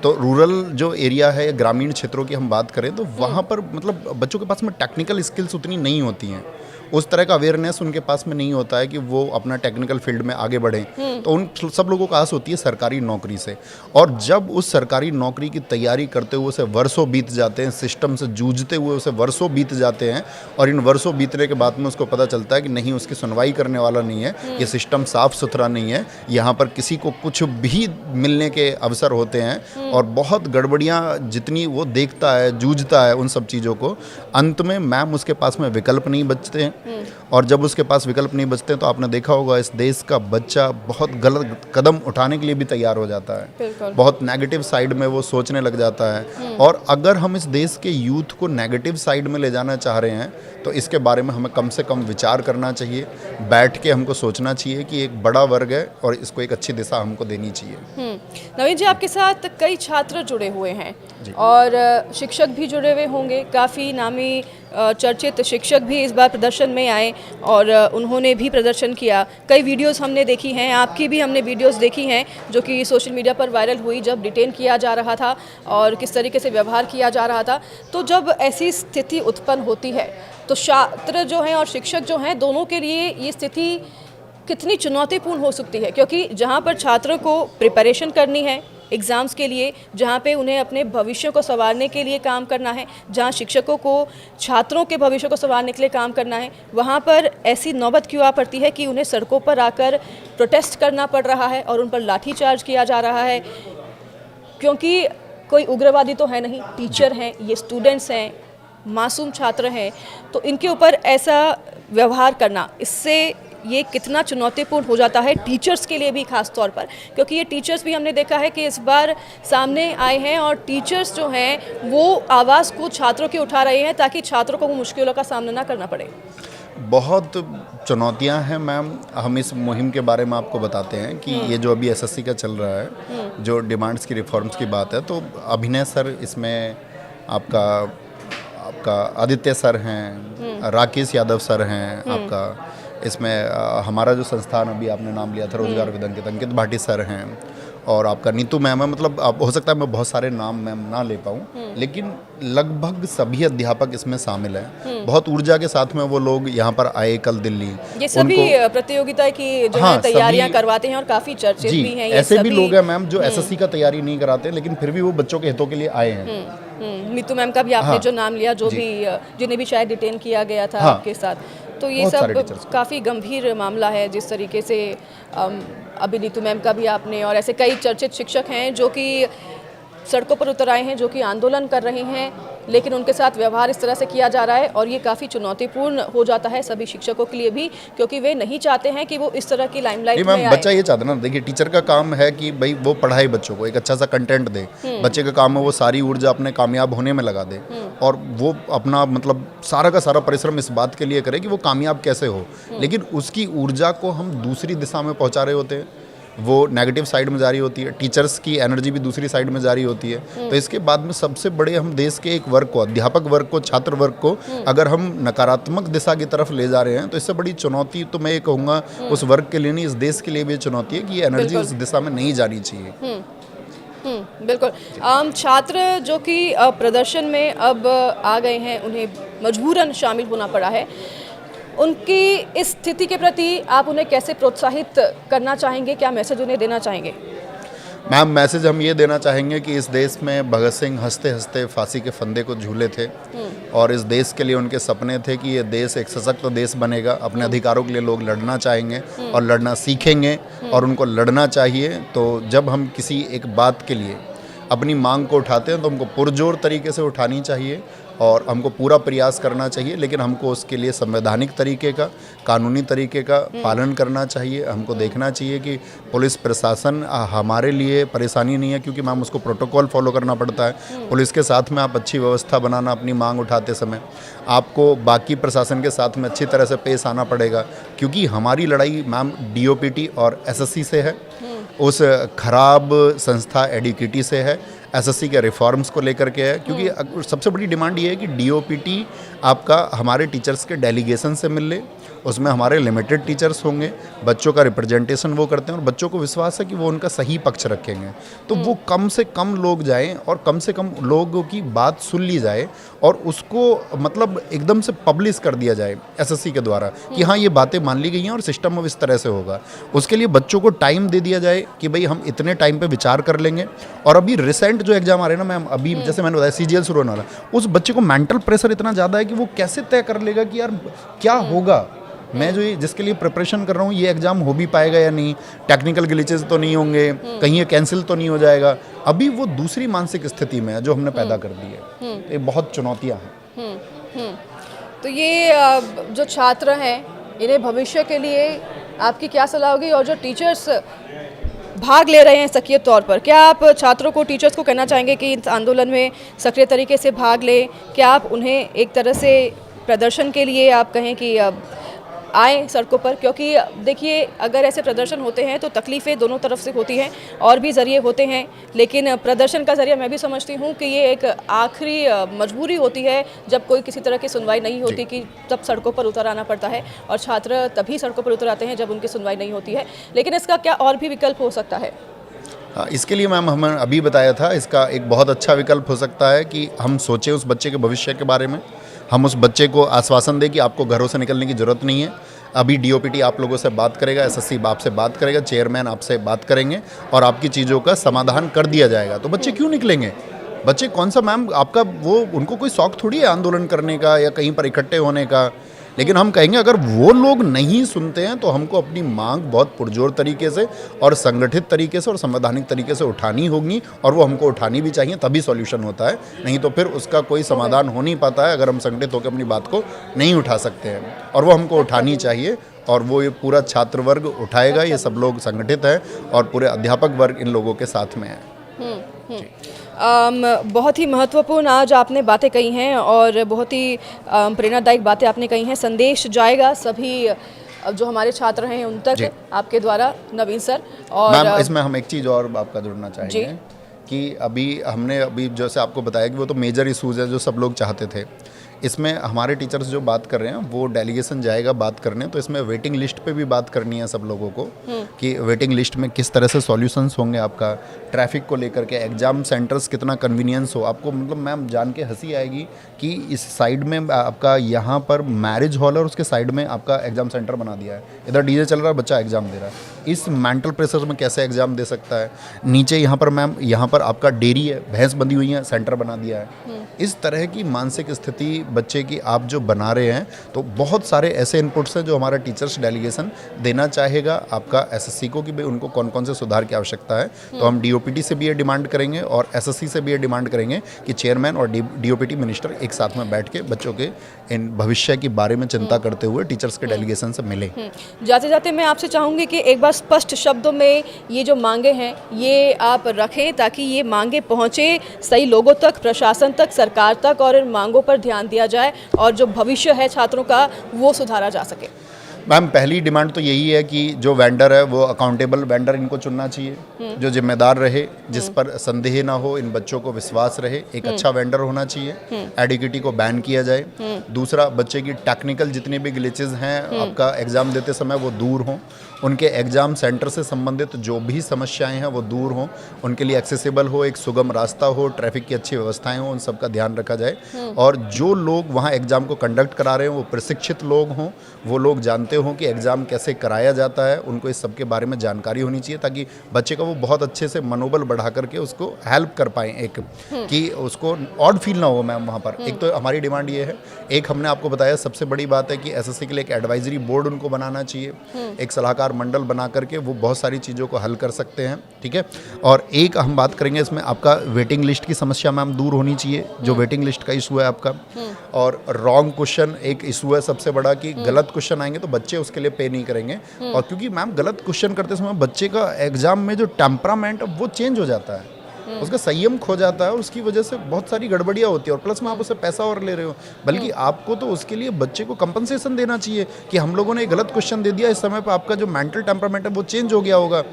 तो रूरल जो एरिया है, ग्रामीण क्षेत्रों की हम बात करें, तो वहाँ पर मतलब बच्चों के पास में टेक्निकल स्किल्स उतनी नहीं होती हैं, उस तरह का अवेयरनेस उनके पास में नहीं होता है कि वो अपना टेक्निकल फील्ड में आगे बढ़ें। तो उन सब लोगों को आस होती है सरकारी नौकरी से, और जब उस सरकारी नौकरी की तैयारी करते हुए उसे वर्षों बीत जाते हैं, सिस्टम से जूझते हुए उसे वर्षों बीत जाते हैं, और इन वर्षों बीतने के बाद में उसको पता चलता है कि नहीं, उसकी सुनवाई करने वाला नहीं है, ये सिस्टम साफ सुथरा नहीं है, यहाँ पर किसी को कुछ भी मिलने के अवसर होते हैं, और बहुत गड़बड़ियाँ जितनी वो देखता है, जूझता है उन सब चीज़ों को, अंत में मैम उसके पास में विकल्प नहीं बचते हैं। और जब उसके पास विकल्प नहीं बचते, तो आपने देखा होगा इस देश का बच्चा बहुत गलत कदम उठाने के लिए भी तैयार हो जाता है, बहुत नेगेटिव साइड में वो सोचने लग जाता है। और अगर हम इस देश के यूथ को नेगेटिव साइड में ले जाना चाह रहे हैं, तो इसके बारे में हमें कम से कम विचार करना चाहिए, बैठ के हमको सोचना चाहिए कि एक बड़ा वर्ग है और इसको एक अच्छी दिशा हमको देनी चाहिए। नवीन जी, आपके साथ कई छात्र जुड़े हुए हैं और शिक्षक भी जुड़े हुए होंगे, काफ़ी नामी चर्चित शिक्षक भी इस बार प्रदर्शन में आए और उन्होंने भी प्रदर्शन किया। कई वीडियोस हमने देखी हैं, आपकी भी हमने वीडियोस देखी हैं जो कि सोशल मीडिया पर वायरल हुई, जब डिटेन किया जा रहा था और किस तरीके से व्यवहार किया जा रहा था। तो जब ऐसी स्थिति उत्पन्न होती है, तो छात्र जो हैं और शिक्षक जो हैं, दोनों के लिए ये स्थिति कितनी चुनौतीपूर्ण हो सकती है, क्योंकि जहाँ पर छात्रों को प्रिपरेशन करनी है एग्ज़ाम्स के लिए, जहाँ पे उन्हें अपने भविष्य को संवारने के लिए काम करना है, जहाँ शिक्षकों को छात्रों के भविष्य को संवारने के लिए काम करना है, वहाँ पर ऐसी नौबत क्यों आ पड़ती है कि उन्हें सड़कों पर आकर प्रोटेस्ट करना पड़ रहा है और उन पर लाठीचार्ज किया जा रहा है। क्योंकि कोई उग्रवादी तो है नहीं, टीचर हैं, ये स्टूडेंट्स हैं, मासूम छात्र हैं, तो इनके ऊपर ऐसा व्यवहार करना, इससे ये कितना चुनौतीपूर्ण हो जाता है टीचर्स के लिए भी, खास तौर पर क्योंकि ये टीचर्स भी हमने देखा है कि इस बार सामने आए हैं और टीचर्स जो हैं वो आवाज़ को छात्रों की उठा रहे हैं ताकि छात्रों को वो मुश्किलों का सामना ना करना पड़े। बहुत चुनौतियां हैं मैम। हम इस मुहिम के बारे में आपको बताते हैं कि ये जो अभी एसएससी का चल रहा है, जो डिमांड्स की रिफॉर्म्स की बात है, तो अभिनय सर इसमें आपका आदित्य सर हैं, राकेश यादव सर हैं, आपका इसमें हमारा जो संस्थान अभी आपने नाम लिया था रोजगार विदंकित, अंकित भाटी सर हैं और आपका नीतू मैम है। मतलब आप हो सकता है मैं बहुत सारे नाम मैम ना ले पाऊँ, लेकिन लगभग सभी अध्यापक इसमें शामिल हैं। बहुत ऊर्जा के साथ में वो लोग यहाँ पर आए कल दिल्ली। ये सभी प्रतियोगिता की जो है तैयारियां करवाते हैं और काफ़ी चर्चित भी हैं। ये ऐसे भी लोग हैं मैम जो एसएससी का तैयारी नहीं कराते, लेकिन फिर भी वो बच्चों के हितों के लिए आए हैं। नीतू मैम का भी आपने जो नाम लिया, जो भी जिन्हें भी शायद डिटेन किया गया था आपके साथ, तो ये सब काफ़ी गंभीर मामला है जिस तरीके से अभी नीतू मैम का भी आपने, और ऐसे कई चर्चित शिक्षक हैं जो कि सड़कों पर उतर आए हैं, जो कि आंदोलन कर रहे हैं, लेकिन उनके साथ व्यवहार इस तरह से किया जा रहा है और ये काफ़ी चुनौतीपूर्ण हो जाता है सभी शिक्षकों के लिए भी, क्योंकि वे नहीं चाहते हैं कि वो इस तरह की लाइमलाइट में आए। बच्चा ये चाहता ना, देखिए टीचर का काम है कि भाई वो पढ़ाए बच्चों को, एक अच्छा सा कंटेंट दे। बच्चे का काम है वो सारी ऊर्जा अपने कामयाब होने में लगा दे और वो अपना मतलब सारा का सारा परिश्रम इस बात के लिए करे कि वो कामयाब कैसे हो, लेकिन उसकी ऊर्जा को हम दूसरी दिशा में पहुँचा रहे होते हैं, वो नेगेटिव साइड में जारी होती है। टीचर्स की एनर्जी भी दूसरी साइड में जारी होती है। तो इसके बाद में सबसे बड़े हम देश के एक वर्ग को, अध्यापक वर्ग को, छात्र वर्ग को अगर हम नकारात्मक दिशा की तरफ ले जा रहे हैं, तो इससे बड़ी चुनौती तो मैं ये कहूँगा उस वर्ग के लिए नहीं, इस देश के लिए भी चुनौती है कि ये एनर्जी उस दिशा में नहीं जानी चाहिए। बिल्कुल। छात्र जो कि प्रदर्शन में अब आ गए हैं, उन्हें मजबूरन शामिल होना पड़ा है, उनकी इस स्थिति के प्रति आप उन्हें कैसे प्रोत्साहित करना चाहेंगे? क्या मैसेज उन्हें देना चाहेंगे? मैम मैसेज हम ये देना चाहेंगे कि इस देश में भगत सिंह हंसते हंसते फांसी के फंदे को झूले थे और इस देश के लिए उनके सपने थे कि ये देश एक सशक्त देश बनेगा। अपने अधिकारों के लिए लोग लड़ना चाहेंगे और लड़ना सीखेंगे और उनको लड़ना चाहिए। तो जब हम किसी एक बात के लिए अपनी मांग को उठाते हैं तो हमको पुरजोर तरीके से उठानी चाहिए और हमको पूरा प्रयास करना चाहिए, लेकिन हमको उसके लिए संवैधानिक तरीके का, कानूनी तरीके का पालन करना चाहिए। हमको देखना चाहिए कि पुलिस प्रशासन हमारे लिए परेशानी नहीं है, क्योंकि मैम उसको प्रोटोकॉल फॉलो करना पड़ता है। पुलिस के साथ में आप अच्छी व्यवस्था बनाना, अपनी मांग उठाते समय आपको बाकी प्रशासन के साथ में अच्छी तरह से पेश आना पड़ेगा, क्योंकि हमारी लड़ाई मैम डीओपीटी और एसएससी से है, उस खराब संस्था एडुकेटी से है, एसएससी के रिफॉर्म्स को लेकर के है। क्योंकि सबसे बड़ी डिमांड ये है कि डीओपीटी आपका हमारे टीचर्स के डेलीगेशन से मिल ले, उसमें हमारे लिमिटेड टीचर्स होंगे, बच्चों का रिप्रेजेंटेशन वो करते हैं और बच्चों को विश्वास है कि वो उनका सही पक्ष रखेंगे। तो वो कम से कम लोग जाएं और कम से कम लोगों की बात सुन ली जाए और उसको मतलब एकदम से पब्लिश कर दिया जाए एसएससी के द्वारा कि हाँ ये बातें मान ली गई हैं और सिस्टम अब इस तरह से होगा। उसके लिए बच्चों को टाइम दे दिया जाए कि भाई हम इतने टाइम पे विचार कर लेंगे। और अभी रिसेंट जो एग्जाम आ रहे हैं ना मैम, अभी जैसे मैंने बताया सीजीएल शुरू होने वाला, उस बच्चे को मेंटल प्रेशर इतना ज़्यादा है कि वो कैसे तय कर लेगा कि यार क्या होगा, मैं जो जिसके लिए प्रिपरेशन कर रहा हूँ ये एग्ज़ाम हो भी पाएगा या नहीं, टेक्निकल ग्लिचेस तो नहीं होंगे, कहीं ये कैंसिल तो नहीं हो जाएगा। अभी वो दूसरी मानसिक स्थिति में है जो हमने पैदा कर दी है। ये बहुत चुनौतियाँ हैं। तो ये जो छात्र हैं, इन्हें भविष्य के लिए आपकी क्या सलाह होगी? और जो टीचर्स भाग ले रहे हैं सक्रिय तौर पर, क्या आप छात्रों को, टीचर्स को कहना चाहेंगे कि इस आंदोलन में सक्रिय तरीके से भाग लें? क्या आप उन्हें एक तरह से प्रदर्शन के लिए आप कहें कि आए सड़कों पर? क्योंकि देखिए अगर ऐसे प्रदर्शन होते हैं तो तकलीफ़ें दोनों तरफ से होती हैं और भी ज़रिए होते हैं, लेकिन प्रदर्शन का ज़रिया मैं भी समझती हूँ कि ये एक आखिरी मजबूरी होती है जब कोई किसी तरह की सुनवाई नहीं होती, कि तब सड़कों पर उतर आना पड़ता है और छात्र तभी सड़कों पर उतर आते हैं जब उनकी सुनवाई नहीं होती है। लेकिन इसका क्या और भी विकल्प हो सकता है? इसके लिए मैम हमने अभी बताया था, इसका एक बहुत अच्छा विकल्प हो सकता है कि हम सोचें उस बच्चे के भविष्य के बारे में, हम उस बच्चे को आश्वासन दें कि आपको घरों से निकलने की ज़रूरत नहीं है। अभी डीओपीटी आप लोगों से बात करेगा, एसएससी आपसे बात करेगा, चेयरमैन आपसे बात करेंगे और आपकी चीज़ों का समाधान कर दिया जाएगा। तो बच्चे क्यों निकलेंगे? बच्चे कौन सा मैम आपका वो, उनको कोई शौक थोड़ी है आंदोलन करने का या कहीं पर इकट्ठे होने का। लेकिन हम कहेंगे अगर वो लोग नहीं सुनते हैं तो हमको अपनी मांग बहुत पुरजोर तरीके से और संगठित तरीके से और संवैधानिक तरीके से उठानी होगी, और वो हमको उठानी भी चाहिए, तभी सॉल्यूशन होता है। नहीं तो फिर उसका कोई समाधान हो नहीं पाता है अगर हम संगठित होकर अपनी बात को नहीं उठा सकते हैं, और वो हमको उठानी चाहिए और वो ये पूरा छात्र वर्ग उठाएगा। ये सब लोग संगठित हैं और पूरे अध्यापक वर्ग इन लोगों के साथ में है। बहुत ही महत्वपूर्ण आज आपने बातें कही हैं और बहुत ही प्रेरणादायक बातें आपने कही हैं। संदेश जाएगा सभी जो हमारे छात्र हैं उन तक आपके द्वारा, नवीन सर। और मैम इसमें हम एक चीज़ और आपका जुड़ना चाहेंगे कि अभी हमने जैसे आपको बताया कि वो तो मेजर इशूज़ है जो सब लोग चाहते थे, इसमें हमारे टीचर्स जो बात कर रहे हैं वो डेलीगेशन जाएगा बात करने, तो इसमें वेटिंग लिस्ट पे भी बात करनी है सब लोगों को कि वेटिंग लिस्ट में किस तरह से सॉल्यूशंस होंगे, आपका ट्रैफिक को लेकर के, एग्ज़ाम सेंटर्स कितना कन्वीनियंस हो आपको। मतलब मैम जान के हंसी आएगी कि इस साइड में आपका यहाँ पर मैरिज हॉल है और उसके साइड में आपका एग्ज़ाम सेंटर बना दिया है, इधर डीजे चल रहा है, बच्चा एग्ज़ाम दे रहा है। इस मेंटल प्रेशर में कैसे एग्ज़ाम दे सकता है। नीचे यहाँ पर मैम यहाँ पर आपका डेयरी है, भैंस बंधी हुई है, सेंटर बना दिया है। इस तरह की मानसिक स्थिति बच्चे की आप जो बना रहे हैं, तो बहुत सारे ऐसे इनपुट्स हैं जो हमारा टीचर्स डेलीगेशन देना चाहेगा आपका एसएससी को कि भाई उनको कौन कौन से सुधार की आवश्यकता है। तो हम डीओपीटी से भी ये डिमांड करेंगे और एसएससी से भी ये डिमांड करेंगे कि चेयरमैन और डीओपीटी मिनिस्टर एक साथ में बैठ के बच्चों के इन भविष्य के बारे में चिंता करते हुए टीचर्स के डेलीगेशन से मिले। जाते जाते मैं आपसे चाहूँगी कि एक बार स्पष्ट शब्दों में ये जो मांगे हैं ये आप रखें ताकि ये मांगे पहुँचे सही लोगों तक, प्रशासन तक, सरकार तक, और इन मांगों पर ध्यान दिया जाए और जो भविष्य है छात्रों का वो सुधारा जा सके। मैम पहली डिमांड तो यही है कि जो वेंडर है वो अकाउंटेबल वेंडर इनको चुनना चाहिए, जो जिम्मेदार रहे, जिस पर संदेह ना हो, इन बच्चों को विश्वास रहे, एक अच्छा वेंडर होना चाहिए। एडिक्विटी को बैन किया जाए। दूसरा, बच्चे की टेक्निकल जितने भी ग्लिचेस हैं आपका एग्ज़ाम देते समय वो दूर हों, उनके एग्ज़ाम सेंटर से संबंधित जो भी समस्याएं हैं वो दूर हों, उनके लिए एक्सेसिबल हो, एक सुगम रास्ता हो, ट्रैफिक की अच्छी व्यवस्थाएं हो, उन सब का ध्यान रखा जाए। और जो लोग वहाँ एग्ज़ाम को कंडक्ट करा रहे हैं वो प्रशिक्षित लोग हों, वो लोग जानते हों कि एग्ज़ाम कैसे कराया जाता है, उनको इस सब के बारे में जानकारी होनी चाहिए ताकि बच्चे का वो बहुत अच्छे से मनोबल बढ़ा करके उसको हेल्प कर पाएँ, एक कि उसको ऑड फील ना हो। मैम वहाँ पर एक तो हमारी डिमांड ये है, एक हमने आपको बताया सबसे बड़ी बात है कि एसएससी के लिए एक एडवाइजरी बोर्ड उनको बनाना चाहिए, एक सलाहकार मंडल बना करके वो बहुत सारी चीज़ों को हल कर सकते हैं, ठीक है। और एक हम बात करेंगे इसमें आपका वेटिंग लिस्ट की समस्या मैम दूर होनी चाहिए, जो वेटिंग लिस्ट का इशू है आपका। और रॉन्ग क्वेश्चन एक इशू है सबसे बड़ा कि गलत क्वेश्चन आएंगे तो बच्चे उसके लिए पे नहीं करेंगे। और क्योंकि मैम गलत क्वेश्चन करते समय बच्चे का एग्जाम में जो टेम्परामेंट वो चेंज हो जाता है, उसका संयम खो जाता है और उसकी वजह से बहुत सारी गड़बड़ियाँ होती है। और प्लस में आप उसे पैसा और ले रहे हो, बल्कि आपको तो उसके लिए बच्चे को कंपनसेशन देना चाहिए कि हम लोगों ने एक गलत क्वेश्चन दे दिया, इस समय पर आपका जो मेंटल टेम्परामेंट है वो चेंज हो गया होगा,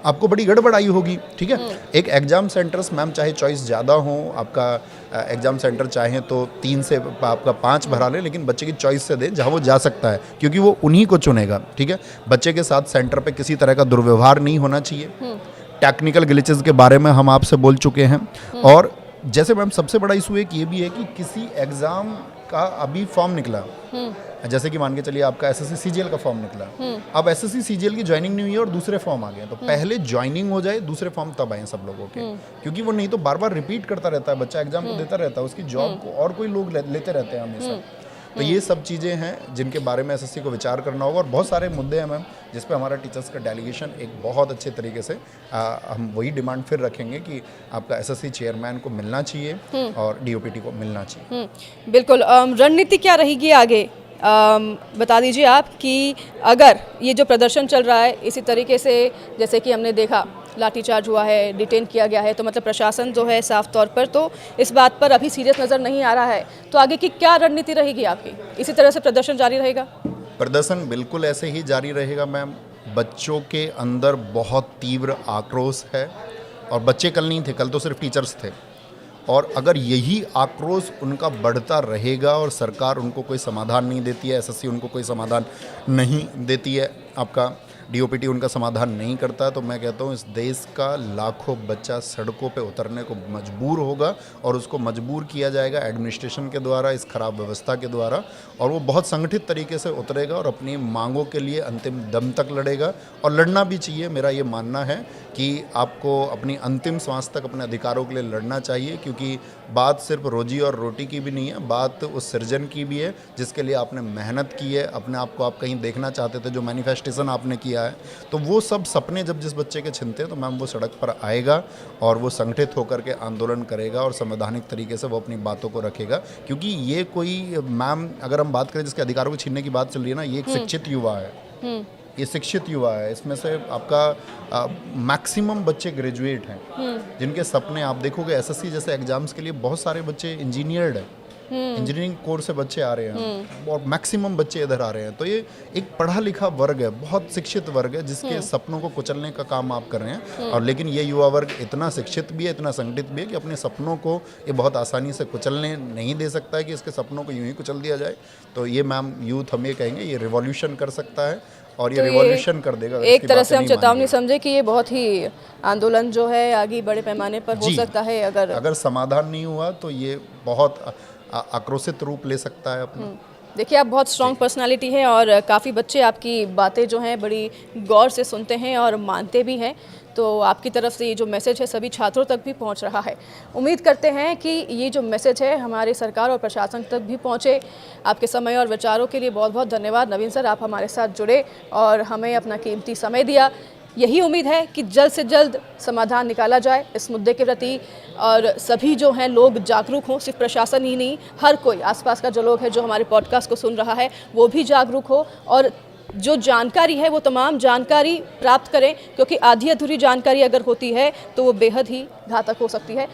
आपको बड़ी गड़बड़ आई होगी, ठीक है। एक एग्जाम सेंटर्स मैम चाहे चॉइस ज़्यादा हो, आपका एग्जाम सेंटर चाहें तो 3 से आपका 5 भरा लें, लेकिन बच्चे की चॉइस से दें जहाँ वो जा सकता है, क्योंकि वो उन्हीं को चुनेगा, ठीक है। बच्चे के साथ सेंटर पे किसी तरह का दुर्व्यवहार नहीं होना चाहिए। टेक्निकल ग्लिचेस के बारे में हम आपसे बोल चुके हैं। और जैसे मैम सबसे बड़ा इशू एक ये भी है कि किसी एग्ज़ाम का अभी फॉर्म निकला, जैसे कि मान के चलिए आपका एसएससी सीजीएल का फॉर्म निकला, अब एसएससी सीजीएल की ज्वाइनिंग नहीं हुई है और दूसरे फॉर्म आ गए, तो पहले ज्वाइनिंग हो जाए, दूसरे फॉर्म तब आए सब लोगों के, क्योंकि वो नहीं तो बार बार रिपीट करता रहता है, बच्चा एग्जाम को देता रहता है, उसकी जॉब को और कोई लोग लेते रहते हैं हमेशा। तो ये सब चीज़ें हैं जिनके बारे में एसएससी को विचार करना होगा। और बहुत सारे मुद्दे हैं मैम जिस पे हमारा टीचर्स का डेलीगेशन एक बहुत अच्छे तरीके से हम वही डिमांड फिर रखेंगे कि आपका एसएससी चेयरमैन को मिलना चाहिए और डीओपीटी को मिलना चाहिए। बिल्कुल। रणनीति क्या रहेगी आगे बता दीजिए आप कि अगर ये जो प्रदर्शन चल रहा है इसी तरीके से, जैसे कि हमने देखा लाठीचार्ज हुआ है, डिटेन किया गया है, तो मतलब प्रशासन जो है साफ तौर पर तो इस बात पर अभी सीरियस नज़र नहीं आ रहा है, तो आगे की क्या रणनीति रहेगी आपकी? इसी तरह से प्रदर्शन जारी रहेगा? प्रदर्शन बिल्कुल ऐसे ही जारी रहेगा मैम। बच्चों के अंदर बहुत तीव्र आक्रोश है और बच्चे कल नहीं थे, कल तो सिर्फ टीचर्स थे। और अगर यही आक्रोश उनका बढ़ता रहेगा और सरकार उनको कोई समाधान नहीं देती है, एसएससी उनको कोई समाधान नहीं देती है, आपका डीओपीटी उनका समाधान नहीं करता, तो मैं कहता हूँ इस देश का लाखों बच्चा सड़कों पे उतरने को मजबूर होगा और उसको मजबूर किया जाएगा एडमिनिस्ट्रेशन के द्वारा, इस खराब व्यवस्था के द्वारा, और वो बहुत संगठित तरीके से उतरेगा और अपनी मांगों के लिए अंतिम दम तक लड़ेगा। और लड़ना भी चाहिए, मेरा ये मानना है कि आपको अपनी अंतिम सांस तक अपने अधिकारों के लिए लड़ना चाहिए, क्योंकि बात सिर्फ रोजी और रोटी की भी नहीं है, बात उस सृजन की भी है जिसके लिए आपने मेहनत की है, अपने आप को आप कहीं देखना चाहते थे, जो मैनिफेस्टेशन आपने किया है, तो वो सब सपने जब जिस बच्चे के छिनते हैं तो मैम वो सड़क पर आएगा और वो संगठित होकर के आंदोलन करेगा और संवैधानिक तरीके से वो अपनी बातों को रखेगा। क्योंकि ये कोई मैम अगर हम बात करें जिसके अधिकारों को छीनने की बात चल रही है ना, ये एक शिक्षित युवा है, ये शिक्षित युवा है, इसमें से आपका मैक्सिमम बच्चे ग्रेजुएट हैं जिनके सपने आप देखोगे एसएससी जैसे एग्जाम्स के लिए बहुत सारे बच्चे इंजीनियर्ड हैं, इंजीनियरिंग कोर्स से बच्चे आ रहे हैं और मैक्सिमम बच्चे इधर आ रहे हैं। तो ये एक पढ़ा लिखा वर्ग है, बहुत शिक्षित वर्ग है, जिसके सपनों को कुचलने का काम आप कर रहे हैं। और लेकिन ये युवा वर्ग इतना शिक्षित भी है, इतना संगठित भी है कि अपने सपनों को ये बहुत आसानी से कुचलने नहीं दे सकता है कि इसके सपनों को यूं ही कुचल दिया जाए। तो ये मैम यूथ हम ये कहेंगे ये रिवॉल्यूशन कर सकता है और ये रिवॉल्यूशन कर देगा। एक तरह से हम चेतावनी समझे कि ये बहुत ही आंदोलन जो है आगे बड़े पैमाने पर हो सकता है। अगर समाधान नहीं हुआ तो ये बहुत आक्रोशित रूप ले सकता है अपना। देखिए, आप बहुत स्ट्रॉन्ग पर्सनालिटी है और काफ़ी बच्चे आपकी बातें जो हैं बड़ी गौर से सुनते हैं और मानते भी हैं। तो आपकी तरफ से ये जो मैसेज है सभी छात्रों तक भी पहुंच रहा है। उम्मीद करते हैं कि ये जो मैसेज है हमारे सरकार और प्रशासन तक भी पहुंचे। आपके समय और विचारों के लिए बहुत बहुत धन्यवाद नवीन सर, आप हमारे साथ जुड़े और हमें अपना कीमती समय दिया। यही उम्मीद है कि जल्द से जल्द समाधान निकाला जाए इस मुद्दे के प्रति और सभी जो हैं लोग जागरूक हों, सिर्फ प्रशासन ही नहीं, हर कोई आसपास का जो लोग है जो हमारे पॉडकास्ट को सुन रहा है वो भी जागरूक हो और जो जानकारी है वो तमाम जानकारी प्राप्त करें, क्योंकि आधी अधूरी जानकारी अगर होती है तो वो बेहद ही घातक हो सकती है।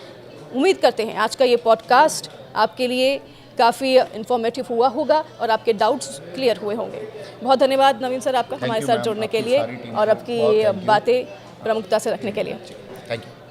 उम्मीद करते हैं आज का ये पॉडकास्ट आपके लिए काफ़ी इन्फॉर्मेटिव हुआ होगा और आपके डाउट्स क्लियर हुए होंगे। बहुत धन्यवाद नवीन सर आपका हमारे साथ जुड़ने के लिए और आपकी बातें प्रमुखता से रखने के लिए। Thank you.